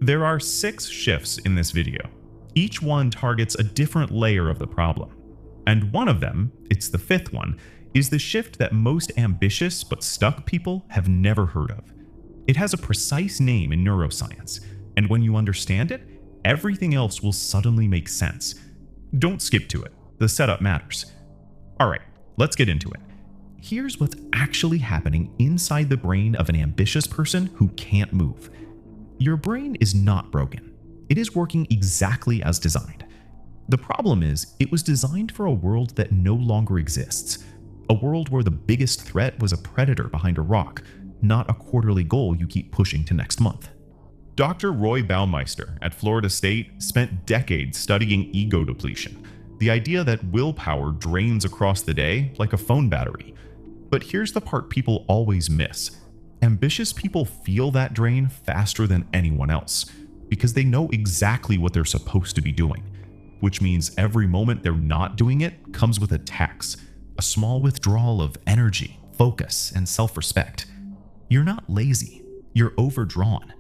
There are 6 shifts in this video. Each one targets a different layer of the problem. And one of them, it's the 5th one, is the shift that most ambitious but stuck people have never heard of. It has a precise name in neuroscience, and when you understand it, everything else will suddenly make sense. Don't skip to it, the setup matters. Alright, let's get into it. Here's what's actually happening inside the brain of an ambitious person who can't move. Your brain is not broken. It is working exactly as designed. The problem is, it was designed for a world that no longer exists. A world where the biggest threat was a predator behind a rock, not a quarterly goal you keep pushing to next month. Dr. Roy Baumeister at Florida State spent decades studying ego depletion, the idea that willpower drains across the day like a phone battery. But here's the part people always miss. Ambitious people feel that drain faster than anyone else, because they know exactly what they're supposed to be doing, which means every moment they're not doing it comes with a tax, a small withdrawal of energy, focus, and self-respect. You're not lazy, you're overdrawn.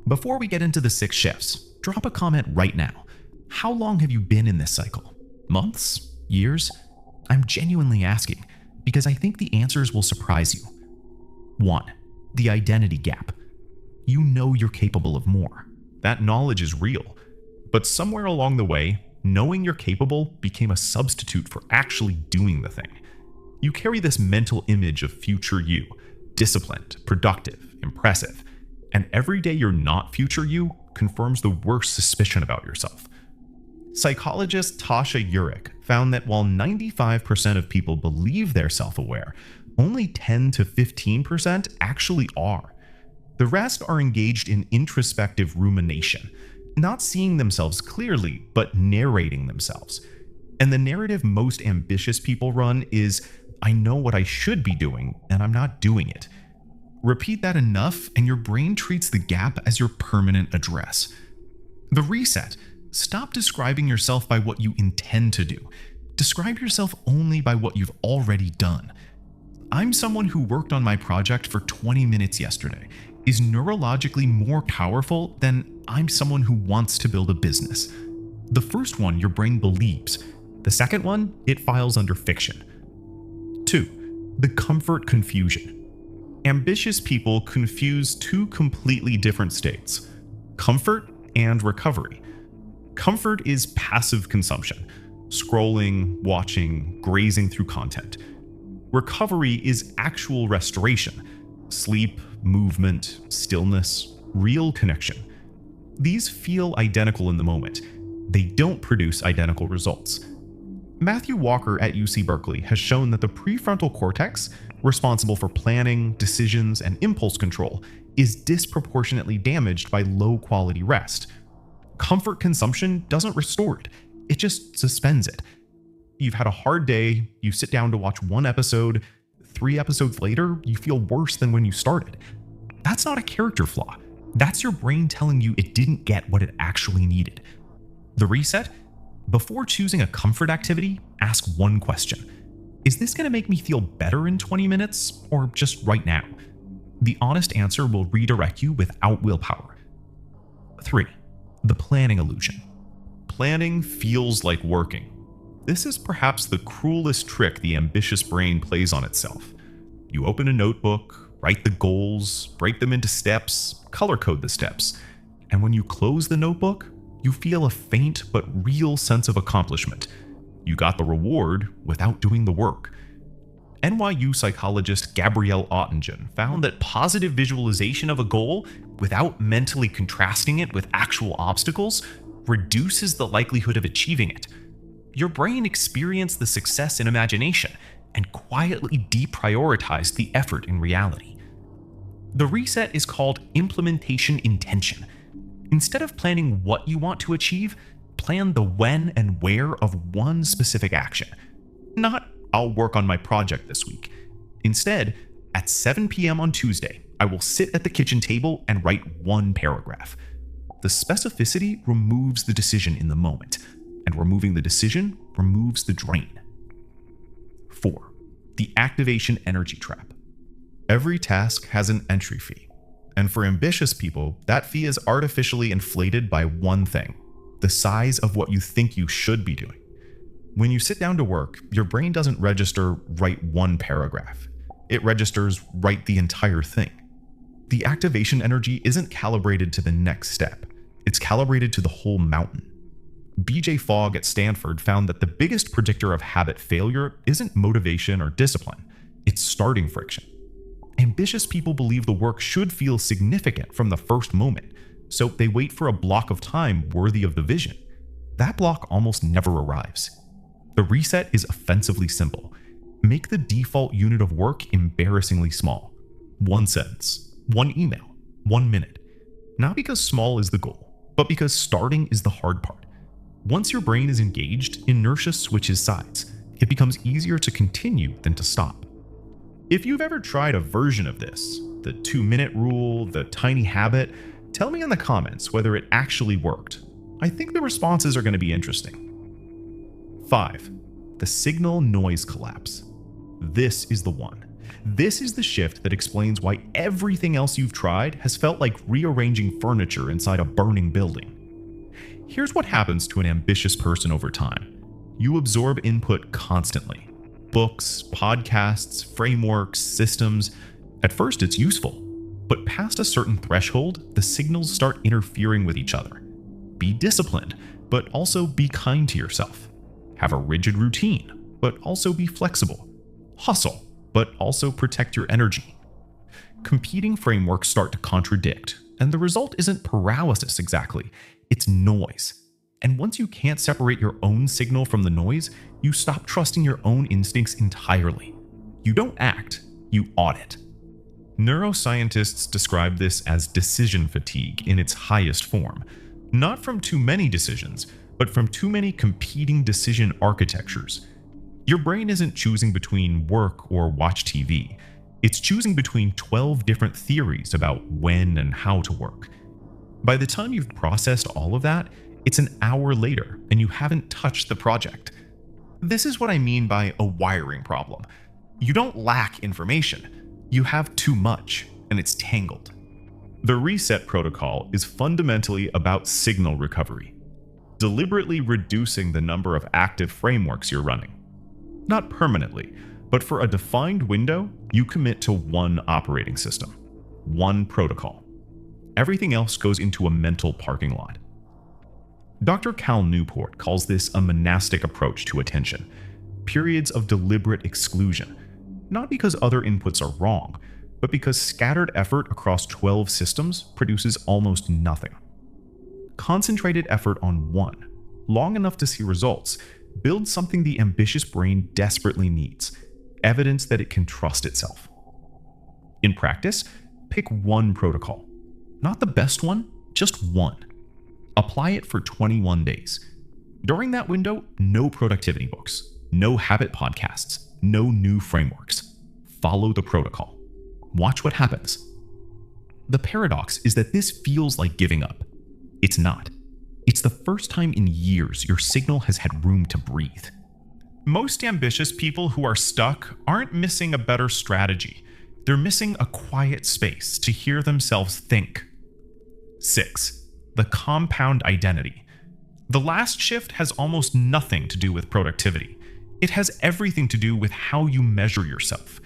Before we get into the 6 shifts, drop a comment right now. How long have you been in this cycle? Months? Years? I'm genuinely asking, because I think the answers will surprise you. 1. The identity gap. You know you're capable of more. That knowledge is real. But somewhere along the way, knowing you're capable became a substitute for actually doing the thing. You carry this mental image of future you, disciplined, productive, impressive, and every day you're not future you confirms the worst suspicion about yourself. Psychologist Tasha Eurich found that while 95% of people believe they're self-aware, only 10 to 15% actually are. The rest are engaged in introspective rumination, not seeing themselves clearly, but narrating themselves. And the narrative most ambitious people run is, I know what I should be doing, and I'm not doing it. Repeat that enough, and your brain treats the gap as your permanent address. The reset. Stop describing yourself by what you intend to do. Describe yourself only by what you've already done. I'm someone who worked on my project for 20 minutes yesterday, is neurologically more powerful than I'm someone who wants to build a business. The first one your brain believes. The second one, it files under fiction. 2. The comfort confusion. Ambitious people confuse 2 completely different states: comfort and recovery. Comfort is passive consumption, scrolling, watching, grazing through content. Recovery is actual restoration, sleep, movement, stillness, real connection. These feel identical in the moment. They don't produce identical results. Matthew Walker at UC Berkeley has shown that the prefrontal cortex, responsible for planning, decisions, and impulse control, is disproportionately damaged by low-quality rest. Comfort consumption doesn't restore it, it just suspends it. You've had a hard day, you sit down to watch 1 episode, 3 episodes later, you feel worse than when you started. That's not a character flaw. That's your brain telling you it didn't get what it actually needed. The reset? Before choosing a comfort activity, ask one question. Is this going to make me feel better in 20 minutes, or just right now? The honest answer will redirect you without willpower. 3. The planning illusion. Planning feels like working. This is perhaps the cruelest trick the ambitious brain plays on itself. You open a notebook, write the goals, break them into steps, color code the steps, and when you close the notebook, you feel a faint but real sense of accomplishment. You got the reward without doing the work. NYU psychologist Gabrielle Oettingen found that positive visualization of a goal without mentally contrasting it with actual obstacles reduces the likelihood of achieving it. Your brain experienced the success in imagination and quietly deprioritized the effort in reality. The reset is called implementation intention. Instead of planning what you want to achieve, plan the when and where of one specific action. Not, I'll work on my project this week. Instead, at 7 p.m. on Tuesday, I will sit at the kitchen table and write 1 paragraph. The specificity removes the decision in the moment, and removing the decision removes the drain. 4. The activation energy trap. Every task has an entry fee, And for ambitious people, that fee is artificially inflated by one thing: the size of what you think you should be doing. When you sit down to work, your brain doesn't register write one paragraph. It registers write the entire thing. The activation energy isn't calibrated to the next step. It's calibrated to the whole mountain. B.J. Fogg at Stanford found that the biggest predictor of habit failure isn't motivation or discipline, it's starting friction. Ambitious people believe the work should feel significant from the first moment, so they wait for a block of time worthy of the vision. That block almost never arrives. The reset is offensively simple. Make the default unit of work embarrassingly small. 1 sentence, 1 email, 1 minute. Not because small is the goal, but because starting is the hard part. Once your brain is engaged, inertia switches sides. It becomes easier to continue than to stop. If you've ever tried a version of this, the 2-minute rule, the tiny habit, tell me in the comments whether it actually worked. I think the responses are going to be interesting. 5. The signal noise collapse. This is the one. This is the shift that explains why everything else you've tried has felt like rearranging furniture inside a burning building. Here's what happens to an ambitious person over time. You absorb input constantly. Books, podcasts, frameworks, systems. At first it's useful, but past a certain threshold, the signals start interfering with each other. Be disciplined, but also be kind to yourself. Have a rigid routine, but also be flexible. Hustle, but also protect your energy. Competing frameworks start to contradict, and the result isn't paralysis exactly, it's noise. And once you can't separate your own signal from the noise, you stop trusting your own instincts entirely. You don't act, you audit. Neuroscientists describe this as decision fatigue in its highest form, not from too many decisions, but from too many competing decision architectures. Your brain isn't choosing between work or watch TV. It's choosing between 12 different theories about when and how to work. By the time you've processed all of that, it's an hour later and you haven't touched the project. This is what I mean by a wiring problem. You don't lack information. You have too much, and it's tangled. The reset protocol is fundamentally about signal recovery, deliberately reducing the number of active frameworks you're running. Not permanently, but for a defined window, you commit to one operating system, one protocol. Everything else goes into a mental parking lot. Dr. Cal Newport calls this a monastic approach to attention, periods of deliberate exclusion, not because other inputs are wrong, but because scattered effort across 12 systems produces almost nothing. Concentrated effort on one, long enough to see results, builds something the ambitious brain desperately needs, evidence that it can trust itself. In practice, pick one protocol. Not the best one, just one. Apply it for 21 days. During that window, no productivity books, no habit podcasts, no new frameworks. Follow the protocol. Watch what happens. The paradox is that this feels like giving up. It's not. It's the first time in years your signal has had room to breathe. Most ambitious people who are stuck aren't missing a better strategy. They're missing a quiet space to hear themselves think. 6. The compound identity. The last shift has almost nothing to do with productivity. It has everything to do with how you measure yourself.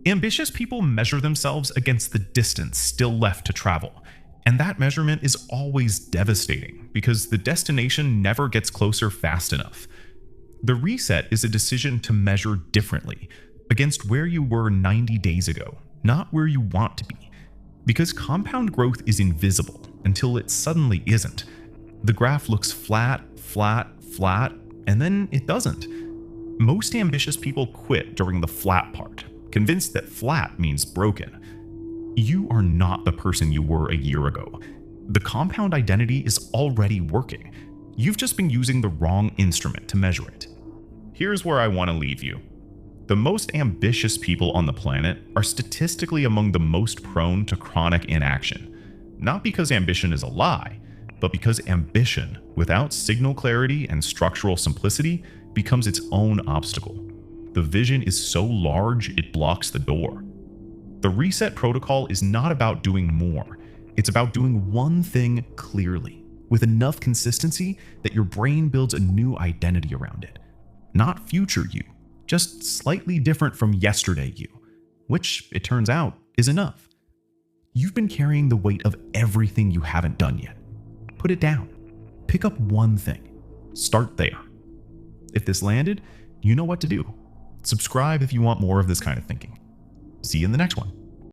Ambitious people measure themselves against the distance still left to travel, and that measurement is always devastating because the destination never gets closer fast enough. The reset is a decision to measure differently, against where you were 90 days ago, not where you want to be. Because compound growth is invisible until it suddenly isn't. The graph looks flat, flat, flat, and then it doesn't. Most ambitious people quit during the flat part, convinced that flat means broken. You are not the person you were a year ago. The compound identity is already working. You've just been using the wrong instrument to measure it. Here's where I want to leave you. The most ambitious people on the planet are statistically among the most prone to chronic inaction. Not because ambition is a lie, but because ambition, without signal clarity and structural simplicity, becomes its own obstacle. The vision is so large it blocks the door. The reset protocol is not about doing more. It's about doing one thing clearly, with enough consistency that your brain builds a new identity around it. Not future you, just slightly different from yesterday you, which, it turns out, is enough. You've been carrying the weight of everything you haven't done yet. Put it down. Pick up one thing. Start there. If this landed, you know what to do. Subscribe if you want more of this kind of thinking. See you in the next one.